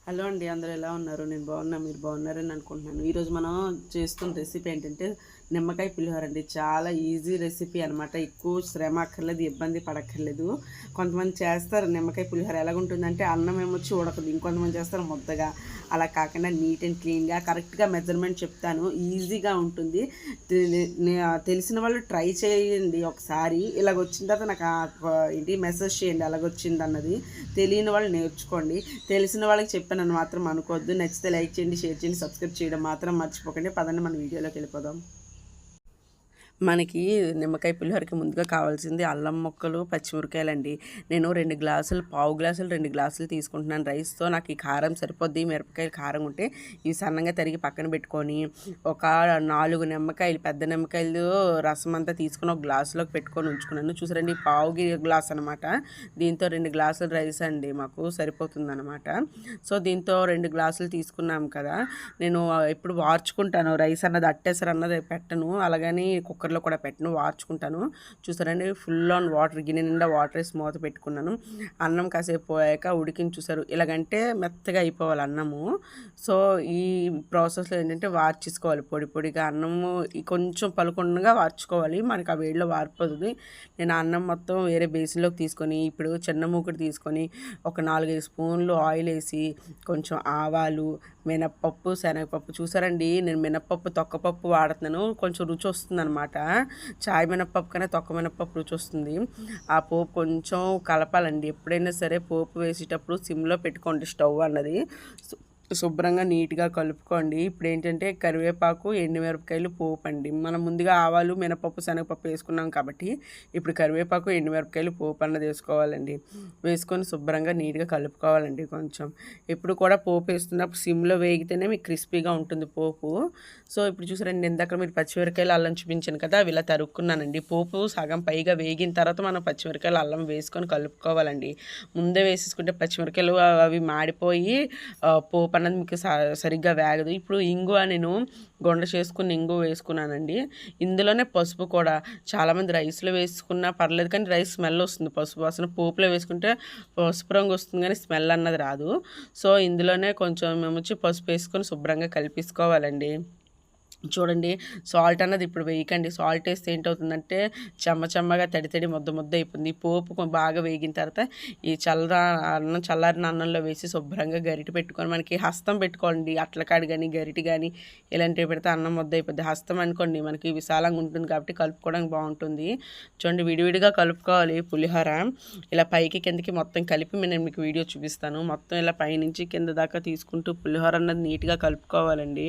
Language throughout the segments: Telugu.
హలో అండి, అందరూ ఎలా ఉన్నారు? నేను బాగున్నా, మీరు బాగున్నారని అనుకుంటున్నాను. ఈరోజు మనం చేస్తున్న రెసిపీ ఏంటంటే నిమ్మకాయ పులిహోర అండి. చాలా ఈజీ రెసిపీ అనమాట. ఎక్కువ శ్రమ అక్కర్లేదు, ఇబ్బంది పడక్కర్లేదు. కొంతమంది చేస్తారు నిమ్మకాయ పులిహోర ఎలాగుంటుందంటే అన్నం ఏమొచ్చి ఉడకదు, ఇంకొంతమంది చేస్తారు ముద్దగా. అలా కాకుండా నీట్ అండ్ క్లీన్గా కరెక్ట్గా మెజర్మెంట్ చెప్తాను, ఈజీగా ఉంటుంది. తెలిసిన వాళ్ళు ట్రై చేయండి ఒకసారి. ఇలాగ వచ్చిన తర్వాత నాకు ఏంటి మెసేజ్ చేయండి ఎలాగొచ్చింది అన్నది. తెలియని వాళ్ళు నేర్చుకోండి. తెలిసిన వాళ్ళకి చెప్పానని మాత్రం అనుకోవద్దు. నచ్చితే లైక్ చేయండి, షేర్ చేయండి, సబ్స్క్రైబ్ చేయడం మాత్రం మర్చిపోకండి. పదండి మన వీడియోలోకి వెళ్ళిపోదాం. మనకి నిమ్మకాయ పులిహోరకి ముందుగా కావాల్సింది అల్లం ముక్కలు, పచ్చిమిరకాయలండి. నేను 2 గ్లాసులు, పావు గ్లాసులు 2 గ్లాసులు తీసుకుంటున్నాను రైస్తో. నాకు ఈ కారం సరిపోద్ది. మిరపకాయలు కారం ఉంటే ఇవి సన్నగా తరిగి పక్కన పెట్టుకొని, ఒక 4 నిమ్మకాయలు, పెద్ద నిమ్మకాయలు రసం అంతా తీసుకొని ఒక గ్లాసులోకి పెట్టుకొని ఉంచుకున్నాను. చూసారండి, పావు గ్లాస్ అనమాట. దీంతో 2 గ్లాసులు రైస్ అండి మాకు సరిపోతుంది అనమాట. సో దీంతో 2 గ్లాసులు తీసుకున్నాం కదా. నేను ఎప్పుడు వార్చుకుంటాను, రైస్ అన్నది అట్టేసరి అన్నది పెట్టను, అలాగని కుక్కర్లో కూడా పెట్టను, వార్చుకుంటాను. చూసారండి, ఫుల్ ఆన్ వాటర్, గిన్నె నిండా వాటర్ వేసి మూత పెట్టుకున్నాను. అన్నం కాసేపు పోయాక ఉడికిని చూసారు, ఇలాగంటే మెత్తగా అయిపోవాలి అన్నము. సో ఈ ప్రాసెస్లో ఏంటంటే వార్చేసుకోవాలి, పొడి పొడిగా అన్నము కొంచెం పలుకుండగా వార్చుకోవాలి. మనకి ఆ వేడిలో వారిపోతుంది. నేను అన్నం మొత్తం వేరే బేసిన్లోకి తీసుకొని, ఇప్పుడు చిన్న మూకుడు తీసుకొని ఒక 4-5 స్పూన్లు ఆయిల్ వేసి, కొంచెం ఆవాలు, మినప్పప్పు, శనగపప్పు. చూసారండి, నేను మినప్పప్పు తొక్కపప్పు వాడుతున్నాను, కొంచెం రుచి వస్తుంది అనమాట. చాయ్ మినప్పప్పు కన్నా తొక్క మినప్పప్పు రుచి వస్తుంది. ఆ పోపు కొంచెం కలపాలండి. ఎప్పుడైనా సరే పోపు వేసేటప్పుడు సిమ్లో పెట్టుకోండి స్టవ్ అన్నది. శుభ్రంగా నీట్గా కలుపుకోండి. ఇప్పుడు ఏంటంటే కరివేపాకు, ఎండుమిరపకాయలు, పోపు అండి. మనం ముందుగా ఆవాలు, మినపప్పు, శనగపప్పు వేసుకున్నాం కాబట్టి ఇప్పుడు కరివేపాకు, ఎండుమిరపకాయలు, పోపు అన్నది వేసుకోవాలండి. వేసుకొని శుభ్రంగా నీట్గా కలుపుకోవాలండి. కొంచెం ఎప్పుడు కూడా పోపు వేస్తున్నప్పుడు సిమ్లో వేగితేనే మీకు క్రిస్పీగా ఉంటుంది పోపు. సో ఇప్పుడు చూసారండి, ఇందాక మీరు పచ్చిమిరకాయలు, అల్లం చూపించాను కదా, అవి ఇలా తరుక్కున్నానండి. పోపు సగం పైగా వేగిన తర్వాత మనం పచ్చిమిరకాయలు, అల్లం వేసుకొని కలుపుకోవాలండి. ముందే వేసేసుకుంటే పచ్చిమిరకాయలు అవి మాడిపోయి పోపు అన్నది మీకు సరిగ్గా వేగదు. ఇప్పుడు ఇంగువ నేను గొండ చేసుకుని ఇంగువ వేసుకున్నానండి. ఇందులోనే పసుపు కూడా. చాలామంది రైస్లో వేసుకున్నా పర్లేదు, కానీ రైస్ స్మెల్ వస్తుంది పసుపు వాసన. పోపులో వేసుకుంటే పసుపు రంగు వస్తుంది కానీ స్మెల్ అన్నది రాదు. సో ఇందులోనే కొంచెం మేము వచ్చి పసుపు వేసుకొని శుభ్రంగా కలిపేసుకోవాలండి. చూడండి, సాల్ట్ అన్నది ఇప్పుడు వేయకండి. సాల్ట్ వేస్తే ఏంటవుతుందంటే చెమ్మగా తడి ముద్ద ముద్ద అయిపోతుంది. పోపు బాగా వేగిన తర్వాత ఈ చల్లారిన అన్నంలో వేసి శుభ్రంగా గరిటె పెట్టుకొని, మనకి హస్తం పెట్టుకోండి, అట్లకాడి కానీ గరిటె కానీ ఇలాంటివి పెడితే అన్నం ముద్ద అయిపోద్ది. హస్తం అనుకోండి, మనకి విశాలంగా ఉంటుంది కాబట్టి కలుపుకోవడానికి బాగుంటుంది. చూడండి, విడివిడిగా కలుపుకోవాలి పులిహోర. ఇలా పైకి కిందకి మొత్తం కలిపి నేను మీకు వీడియో చూపిస్తాను. మొత్తం ఇలా పైనుంచి కింద దాకా తీసుకుంటూ పులిహోర అన్నది నీట్గా కలుపుకోవాలండి.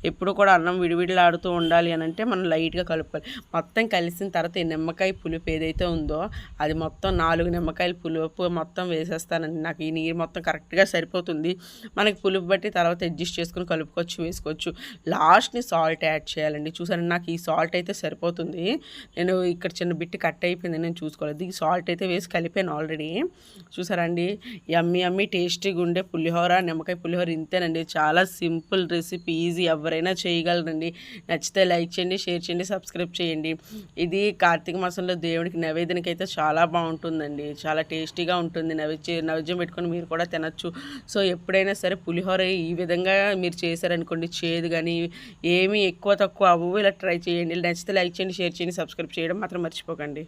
ఎప్పుడు కూడా అన్నం విడివిడిలాడుతూ ఉండాలి అని అంటే మనం లైట్గా కలుపుకోవాలి. మొత్తం కలిసిన తర్వాత ఈ నిమ్మకాయ పులుపు ఏదైతే ఉందో అది మొత్తం 4 నిమ్మకాయల పులుపు మొత్తం వేసేస్తానండి. నాకు ఈ నీరు మొత్తం కరెక్ట్గా సరిపోతుంది. మనకి పులుపు బట్టి తర్వాత అడ్జస్ట్ చేసుకుని కలుపుకోవచ్చు, వేసుకోవచ్చు. లాస్ట్ని సాల్ట్ యాడ్ చేయాలండి. చూసారండి, నాకు ఈ సాల్ట్ అయితే సరిపోతుంది. నేను ఇక్కడ చిన్న బిట్టి కట్ అయిపోయింది, నేను చూసుకోలేదు. ఈ సాల్ట్ అయితే వేసి కలిపాను ఆల్రెడీ. చూసారండి, యమ్మీ టేస్టీగా ఉండే పులిహోర, నిమ్మకాయ పులిహోర ఇంతేనండి. చాలా సింపుల్ రెసిపీ, ఈజీ, ఎవరైనా చేయగలరండి. నచ్చితే లైక్ చేయండి, షేర్ చేయండి, సబ్స్క్రైబ్ చేయండి. ఇది కార్తీక మాసంలో దేవుడికి నైవేద్యానికి అయితే చాలా బాగుంటుందండి. చాలా టేస్టీగా ఉంటుంది. నైవేద్యం పెట్టుకొని మీరు కూడా తినచ్చు. సో ఎప్పుడైనా సరే పులిహోర ఈ విధంగా మీరు చేశారనుకోండి, చేదు కానీ ఏమీ ఎక్కువ తక్కువ అవ్వవు. ఇలా ట్రై చేయండి. నచ్చితే లైక్ చేయండి, షేర్ చేయండి, సబ్స్క్రైబ్ చేయడం మాత్రం మర్చిపోకండి.